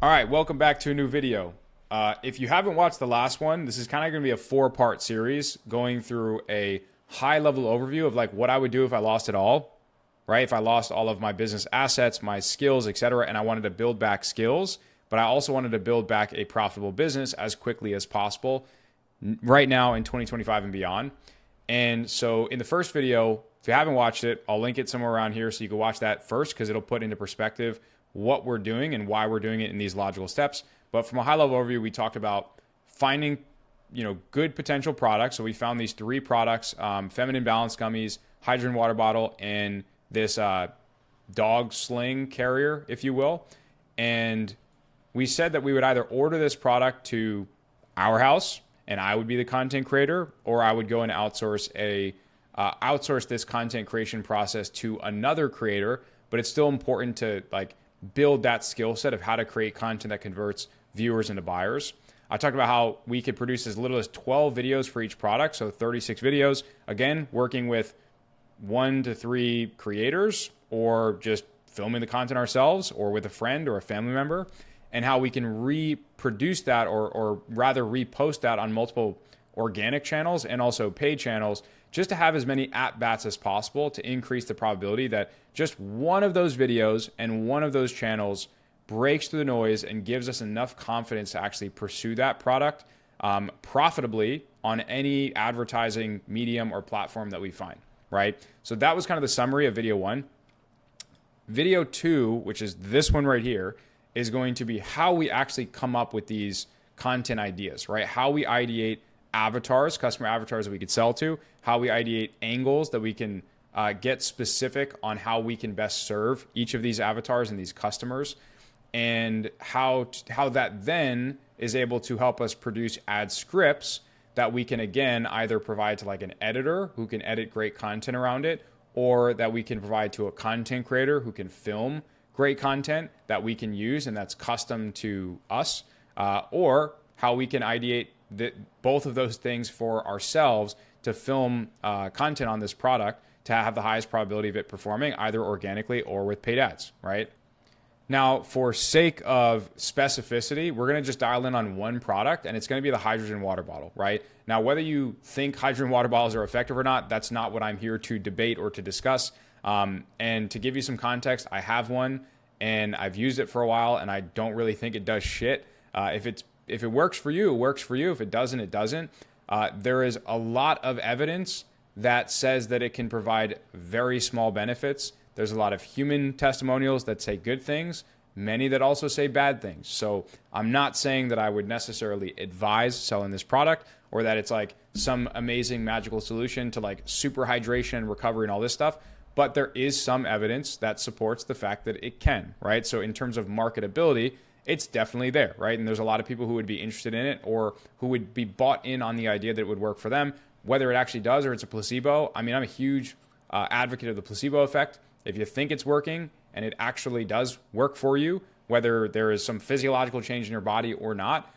All right, welcome back to a new video. If you haven't watched the last one, this is kind of going to be a 4-part series going through a high-level overview of like what I would do if I lost it all, right? If I lost all of my business assets, my skills, etc., and I wanted to build back skills, but I also wanted to build back a profitable business as quickly as possible right now in 2025 and beyond. And so in the first video, if you haven't watched it, I'll link it somewhere around here so you can watch that first because it'll put into perspective what we're doing and why we're doing it in these logical steps. But from a high level overview, we talked about finding, good potential products. So we found these 3 products, feminine balance gummies, hydrogen water bottle, and this dog sling carrier, if you will. And we said that we would either order this product to our house and I would be the content creator, or I would go and outsource this content creation process to another creator. But it's still important to build that skill set of how to create content that converts viewers into buyers. I talked about how we could produce as little as 12 videos for each product, so 36 videos. Again, working with 1 to 3 creators, or just filming the content ourselves, or with a friend or a family member, and how we can reproduce that or rather repost that on multiple organic channels and also paid channels, just to have as many at-bats as possible to increase the probability that just one of those videos and one of those channels breaks through the noise and gives us enough confidence to actually pursue that product profitably on any advertising medium or platform that we find, right? So that was kind of the summary of video 1. Video 2, which is this one right here, is going to be how we actually come up with these content ideas, right? How we ideate avatars, customer avatars that we could sell to, how we ideate angles that we can get specific on how we can best serve each of these avatars and these customers, and how that then is able to help us produce ad scripts that we can again either provide to like an editor who can edit great content around it, or that we can provide to a content creator who can film great content that we can use and that's custom to us, or how we can ideate both of those things for ourselves to film content on this product to have the highest probability of it performing either organically or with paid ads, right? Now, for sake of specificity, we're going to just dial in on one product, and it's going to be the hydrogen water bottle, right? Now, whether you think hydrogen water bottles are effective or not, that's not what I'm here to debate or to discuss. And to give you some context, I have one, and I've used it for a while, and I don't really think it does shit. If it works for you, it works for you. If it doesn't, it doesn't. There is a lot of evidence that says that it can provide very small benefits. There's a lot of human testimonials that say good things, many that also say bad things. So I'm not saying that I would necessarily advise selling this product, or that it's like some amazing magical solution to like super hydration and recovery and all this stuff. But there is some evidence that supports the fact that it can, right? So in terms of marketability, it's definitely there, right? And there's a lot of people who would be interested in it, or who would be bought in on the idea that it would work for them. Whether it actually does or it's a placebo, I mean, I'm a huge advocate of the placebo effect. If you think it's working and it actually does work for you, whether there is some physiological change in your body or not,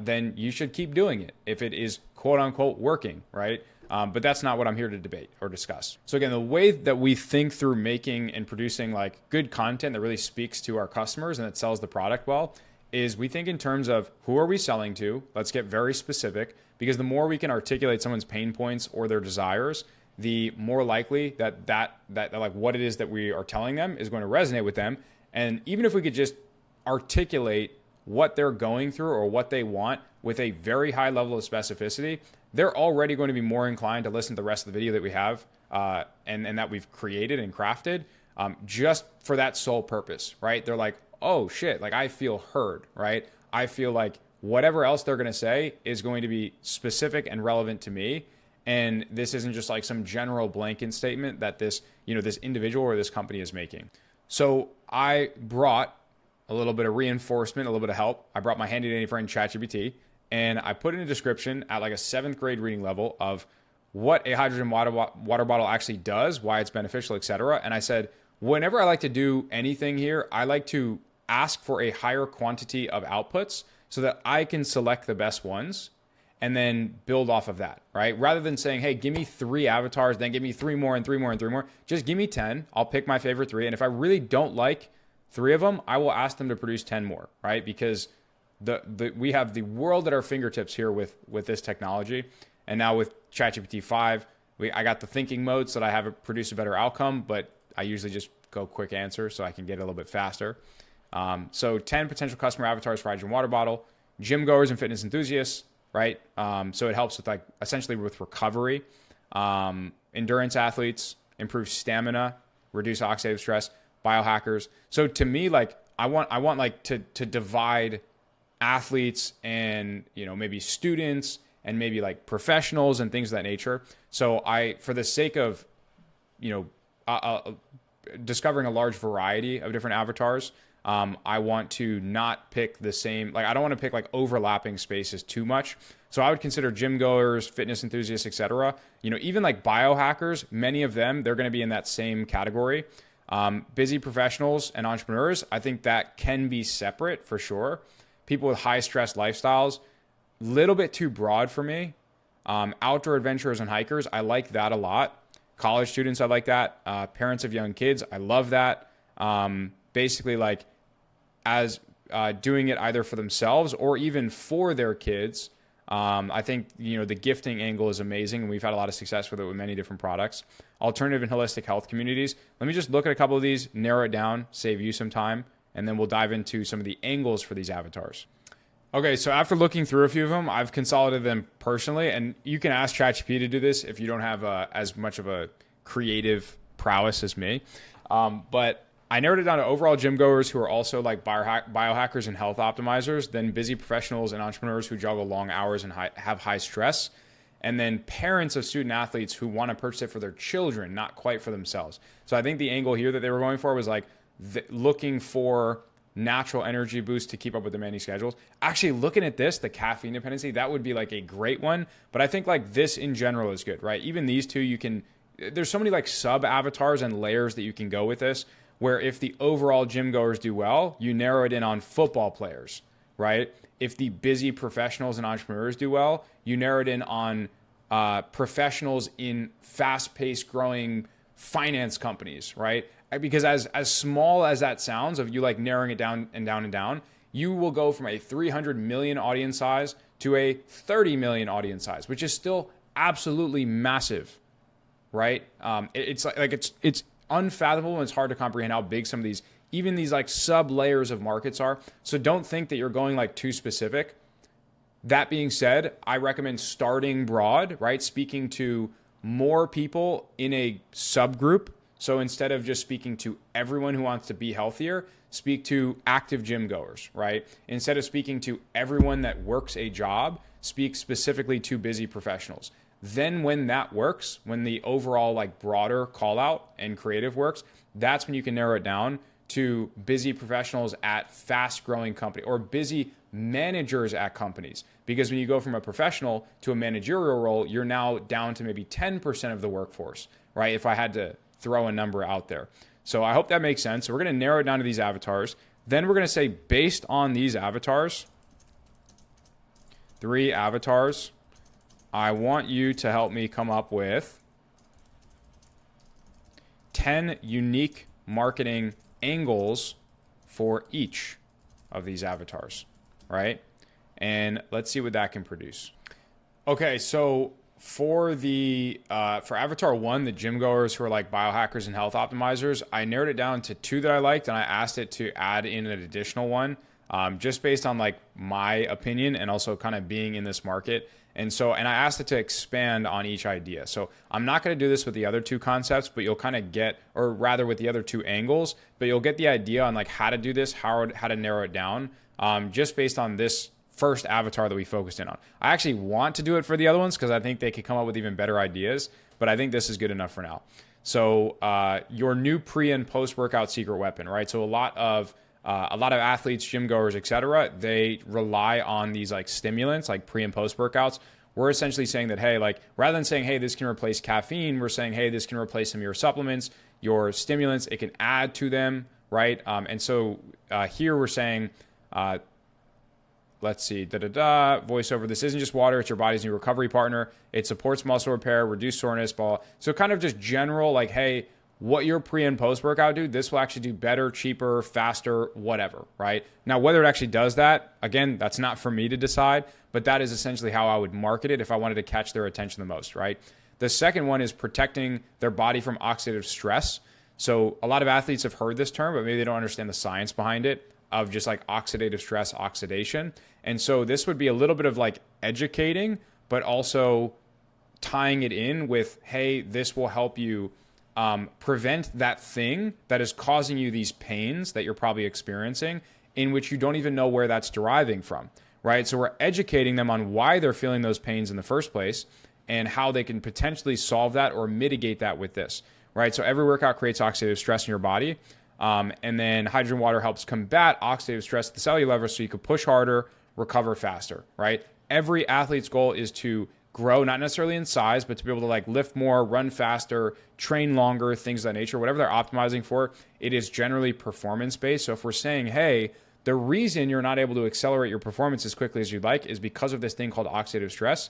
then you should keep doing it if it is quote unquote working, right? But that's not what I'm here to debate or discuss. So again, the way that we think through making and producing like good content that really speaks to our customers and that sells the product well is we think in terms of who are we selling to? Let's get very specific, because the more we can articulate someone's pain points or their desires, the more likely that like what it is that we are telling them is going to resonate with them. And even if we could just articulate what they're going through or what they want with a very high level of specificity, they're already going to be more inclined to listen to the rest of the video that we have and that we've created and crafted just for that sole purpose, right? They're like, oh shit, like I feel heard, right? I feel like whatever else they're going to say is going to be specific and relevant to me. And this isn't just like some general blanket statement that this individual or this company is making. So I brought a little bit of reinforcement, a little bit of help. I brought my handy dandy friend ChatGPT, and I put in a description at like a 7th grade reading level of what a hydrogen water bottle actually does, why it's beneficial, etc. And I said, whenever I like to do anything here, I like to ask for a higher quantity of outputs so that I can select the best ones and then build off of that, right? Rather than saying, hey, give me 3 avatars, then give me 3 more and 3 more and 3 more. Just give me 10. I'll pick my favorite 3. And if I really don't like 3 of them, I will ask them to produce 10 more, right? Because we have the world at our fingertips here with this technology. And now with ChatGPT 5, I got the thinking mode so that I have it produce a better outcome, but I usually just go quick answer so I can get it a little bit faster. So 10 potential customer avatars for hydrogen water bottle, gym goers and fitness enthusiasts, right? So it helps with like essentially with recovery, endurance athletes, improve stamina, reduce oxidative stress, biohackers. So to me, like I want like to divide athletes and, you know, maybe students and maybe like professionals and things of that nature. So for the sake of, you know, discovering a large variety of different avatars, I want to not pick the same, like I don't want to pick like overlapping spaces too much. So I would consider gym goers, fitness enthusiasts, etc. You know, even like biohackers, many of them, they're going to be in that same category. Busy professionals and entrepreneurs, I think that can be separate for sure. People with high stress lifestyles, little bit too broad for me. Outdoor adventurers and hikers, I like that a lot. College students, I like that. Parents of young kids, I love that. Basically, like as doing it either for themselves or even for their kids. I think, you know, the gifting angle is amazing, and we've had a lot of success with it with many different products. Alternative and holistic health communities. Let me just look at a couple of these, narrow it down, save you some time, and then we'll dive into some of the angles for these avatars. Okay, so after looking through a few of them, I've consolidated them personally, and you can ask ChatGPT to do this if you don't have as much of a creative prowess as me. But I narrowed it down to overall gym goers who are also like biohackers and health optimizers, then busy professionals and entrepreneurs who juggle long hours and have high stress, and then parents of student athletes who want to purchase it for their children, not quite for themselves. So I think the angle here that they were going for was like looking for natural energy boost to keep up with demanding schedules. Actually, looking at this, the caffeine dependency, that would be like a great one. But I think like this in general is good, right? Even these two, there's so many like sub avatars and layers that you can go with this, where if the overall gym goers do well, you narrow it in on football players, right? If the busy professionals and entrepreneurs do well, you narrow it in on professionals in fast-paced growing finance companies, right? Because as small as that sounds, of you like narrowing it down and down and down, you will go from a 300 million audience size to a 30 million audience size, which is still absolutely massive, right? It's unfathomable, and it's hard to comprehend how big some of these, even these like sub layers of markets are. So don't think that you're going like too specific. That being said, I recommend starting broad, right? Speaking to more people in a subgroup. So instead of just speaking to everyone who wants to be healthier, speak to active gym goers, right? Instead of speaking to everyone that works a job, speak specifically to busy professionals. Then when that works, when the overall like broader call out and creative works, that's when you can narrow it down to busy professionals at fast growing company or busy managers at companies. Because when you go from a professional to a managerial role, you're now down to maybe 10% of the workforce, right? If I had to throw a number out there. So I hope that makes sense. So we're going to narrow it down to these avatars. Then we're going to say, based on these avatars, 3 avatars, I want you to help me come up with 10 unique marketing angles for each of these avatars, right? And let's see what that can produce. Okay, so for avatar 1, the gym goers who are like biohackers and health optimizers, I narrowed it down to 2 that I liked, and I asked it to add in an additional one, just based on like my opinion and also kind of being in this market. And I asked it to expand on each idea. So I'm not going to do this with the other 2 concepts, but you'll kind of get, or rather with the other 2 angles, but you'll get the idea on like how to do this, how to narrow it down, just based on this first avatar that we focused in on. I actually want to do it for the other ones because I think they could come up with even better ideas, but I think this is good enough for now. So your new pre and post workout secret weapon, right? So a lot of athletes, gym goers, etc., they rely on these like stimulants, like pre and post workouts. We're essentially saying that, hey, like rather than saying, hey, this can replace caffeine, we're saying, hey, this can replace some of your supplements, your stimulants. It can add to them, right? And so here we're saying, let's see, voiceover. This isn't just water. It's your body's new recovery partner. It supports muscle repair, reduce soreness, blah. So kind of just general, like, hey, what your pre and post workout do, this will actually do better, cheaper, faster, whatever, right? Now, whether it actually does that, again, that's not for me to decide, but that is essentially how I would market it if I wanted to catch their attention the most, right? The second one is protecting their body from oxidative stress. So a lot of athletes have heard this term, but maybe they don't understand the science behind it of just like oxidative stress, oxidation. And so this would be a little bit of like educating, but also tying it in with, hey, this will help you prevent that thing that is causing you these pains that you're probably experiencing, in which you don't even know where that's deriving from, right? So we're educating them on why they're feeling those pains in the first place and how they can potentially solve that or mitigate that with this, right? So every workout creates oxidative stress in your body. And then hydrogen water helps combat oxidative stress at the cellular level so you can push harder, recover faster, right? Every athlete's goal is to grow, not necessarily in size, but to be able to like lift more, run faster, train longer, things of that nature, whatever they're optimizing for. It is generally performance-based. So if we're saying, hey, the reason you're not able to accelerate your performance as quickly as you'd like is because of this thing called oxidative stress.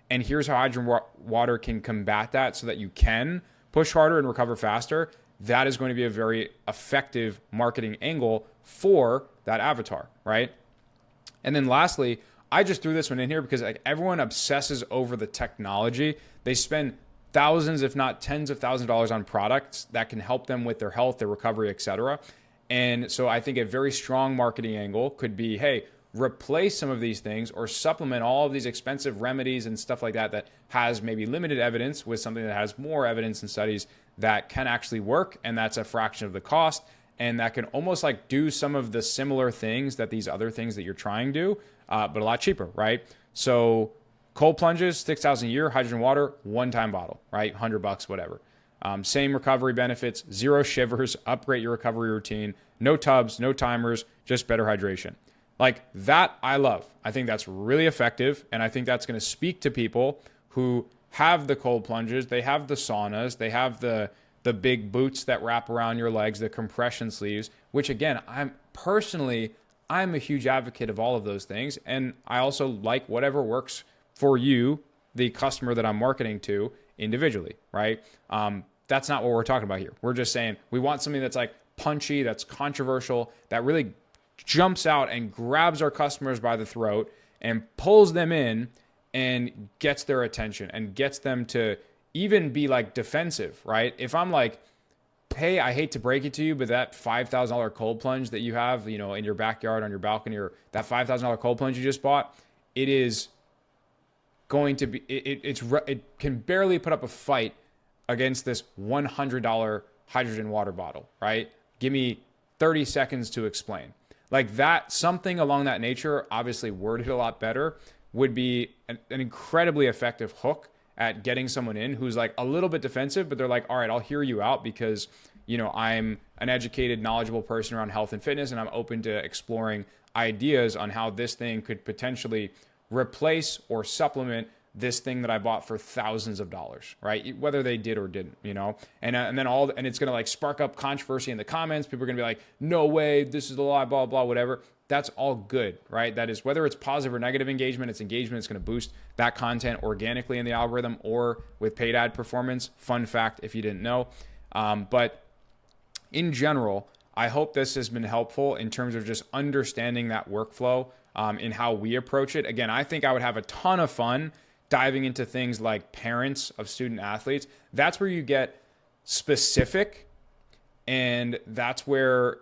And here's how hydrogen water can combat that so that you can push harder and recover faster. That is going to be a very effective marketing angle for that avatar, right? And then lastly, I just threw this one in here because like everyone obsesses over the technology. They spend thousands, if not tens of thousands of dollars on products that can help them with their health, their recovery, etc. And so I think a very strong marketing angle could be, hey, replace some of these things or supplement all of these expensive remedies and stuff like that that has maybe limited evidence with something that has more evidence and studies that can actually work, and that's a fraction of the cost, and that can almost like do some of the similar things that these other things that you're trying do, but a lot cheaper, right? So cold plunges, 6,000 a year, hydrogen water, one-time bottle, right? $100, whatever. Same recovery benefits, 0 shivers, upgrade your recovery routine, no tubs, no timers, just better hydration. Like that, I love. I think that's really effective, and I think that's going to speak to people who have the cold plunges, they have the saunas, they have the big boots that wrap around your legs, the compression sleeves, which again, I'm a huge advocate of all of those things. And I also like whatever works for you, the customer that I'm marketing to individually, right? That's not what we're talking about here. We're just saying we want something that's like punchy, that's controversial, that really jumps out and grabs our customers by the throat and pulls them in and gets their attention and gets them to even be like defensive, right? If I'm like, hey, I hate to break it to you, but that $5,000 cold plunge that you have, in your backyard, on your balcony, or that $5,000 cold plunge you just bought, it is going to be, it can barely put up a fight against this $100 hydrogen water bottle, right? Give me 30 seconds to explain. Like that, something along that nature, obviously worded a lot better, would be an incredibly effective hook at getting someone in who's like a little bit defensive, but they're like, all right, I'll hear you out because, I'm an educated, knowledgeable person around health and fitness, and I'm open to exploring ideas on how this thing could potentially replace or supplement this thing that I bought for thousands of dollars, right? Whether they did or didn't, and then it's going to like spark up controversy in the comments. People are going to be like, no way, this is a lie, blah, blah, whatever. That's all good, right? That is, whether it's positive or negative engagement, it's engagement. It's going to boost that content organically in the algorithm or with paid ad performance. Fun fact, if you didn't know. But in general, I hope this has been helpful in terms of just understanding that workflow in how we approach it. Again, I think I would have a ton of fun diving into things like parents of student athletes. That's where you get specific, and that's where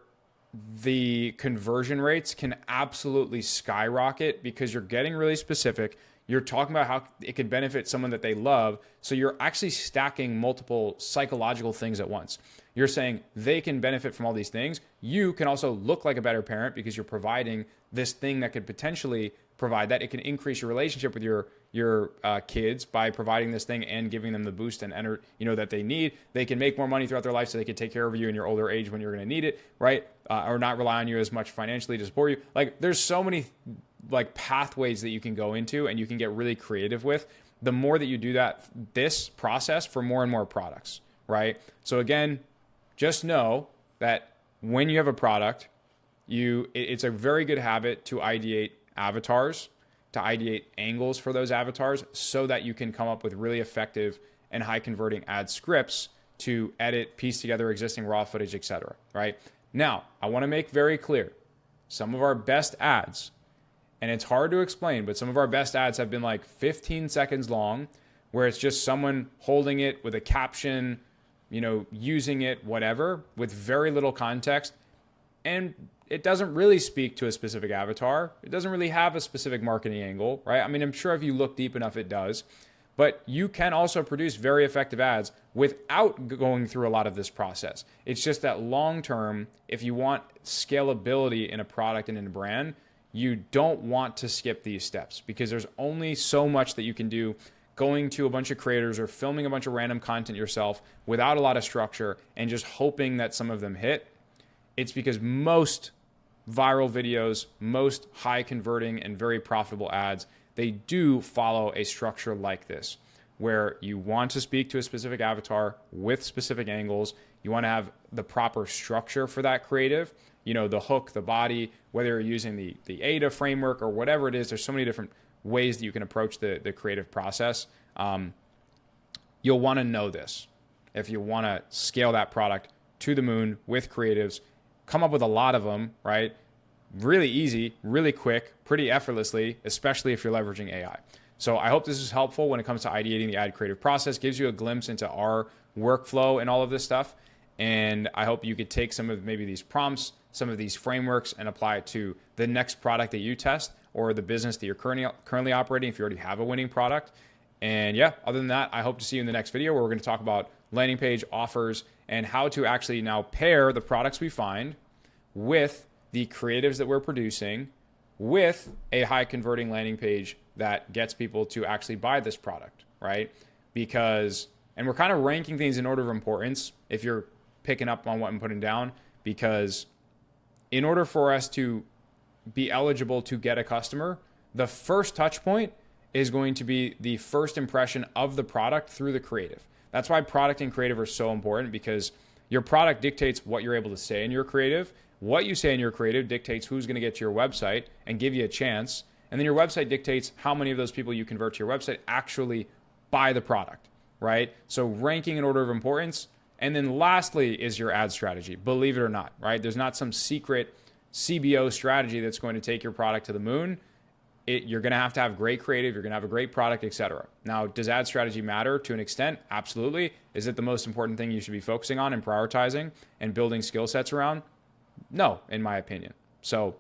the conversion rates can absolutely skyrocket because you're getting really specific. You're talking about how it could benefit someone that they love. So you're actually stacking multiple psychological things at once. You're saying they can benefit from all these things. You can also look like a better parent because you're providing this thing that could potentially provide that. It can increase your relationship with your kids by providing this thing and giving them the boost and that they need. They can make more money throughout their life so they can take care of you in your older age when you're going to need it, right? Or not rely on you as much financially to support you. Like there's so many like pathways that you can go into and you can get really creative with. The more that you do this process for more and more products, right? So again, just know that when you have a product, it's a very good habit to ideate avatars, to ideate angles for those avatars so that you can come up with really effective and high converting ad scripts to edit, piece together existing raw footage, etc. Right? Now, I want to make very clear, some of our best ads, and it's hard to explain, but some of our best ads have been like 15 seconds long, where it's just someone holding it with a caption, using it, whatever, with very little context. And it doesn't really speak to a specific avatar. It doesn't really have a specific marketing angle, right? I mean, I'm sure if you look deep enough, it does. But you can also produce very effective ads without going through a lot of this process. It's just that long term, if you want scalability in a product and in a brand, you don't want to skip these steps, because there's only so much that you can do going to a bunch of creators or filming a bunch of random content yourself without a lot of structure and just hoping that some of them hit. It's because most viral videos, most high converting and very profitable ads, they do follow a structure like this, where you want to speak to a specific avatar with specific angles. You want to have the proper structure for that creative, the hook, the body, whether you're using the ADA framework or whatever it is. There's so many different ways that you can approach the creative process. You'll want to know this if you want to scale that product to the moon with creatives. Come up with a lot of them, right? Really easy, really quick, pretty effortlessly, especially if you're leveraging AI. So I hope this is helpful when it comes to ideating the ad creative process, gives you a glimpse into our workflow and all of this stuff. And I hope you could take some of maybe these prompts, some of these frameworks, and apply it to the next product that you test or the business that you're currently operating if you already have a winning product. And yeah, other than that, I hope to see you in the next video where we're going to talk about landing page offers and how to actually now pair the products we find with the creatives that we're producing with a high converting landing page that gets people to actually buy this product, right? And we're kind of ranking things in order of importance if you're picking up on what I'm putting down, because in order for us to be eligible to get a customer, the first touch point is going to be the first impression of the product through the creative. That's why product and creative are so important, because your product dictates what you're able to say in your creative. What you say in your creative dictates who's going to get to your website and give you a chance. And then your website dictates how many of those people you convert to your website actually buy the product, right? So ranking in order of importance. And then lastly is your ad strategy, believe it or not, right? There's not some secret CBO strategy that's going to take your product to the moon. You're going to have great creative, you're going to have a great product, etc. Now, does ad strategy matter to an extent? Absolutely. Is it the most important thing you should be focusing on and prioritizing and building skill sets around? No, in my opinion. So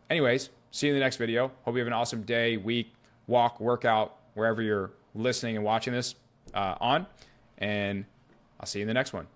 anyways, see you in the next video. Hope you have an awesome day, week, walk, workout, wherever you're listening and watching this on. And I'll see you in the next one.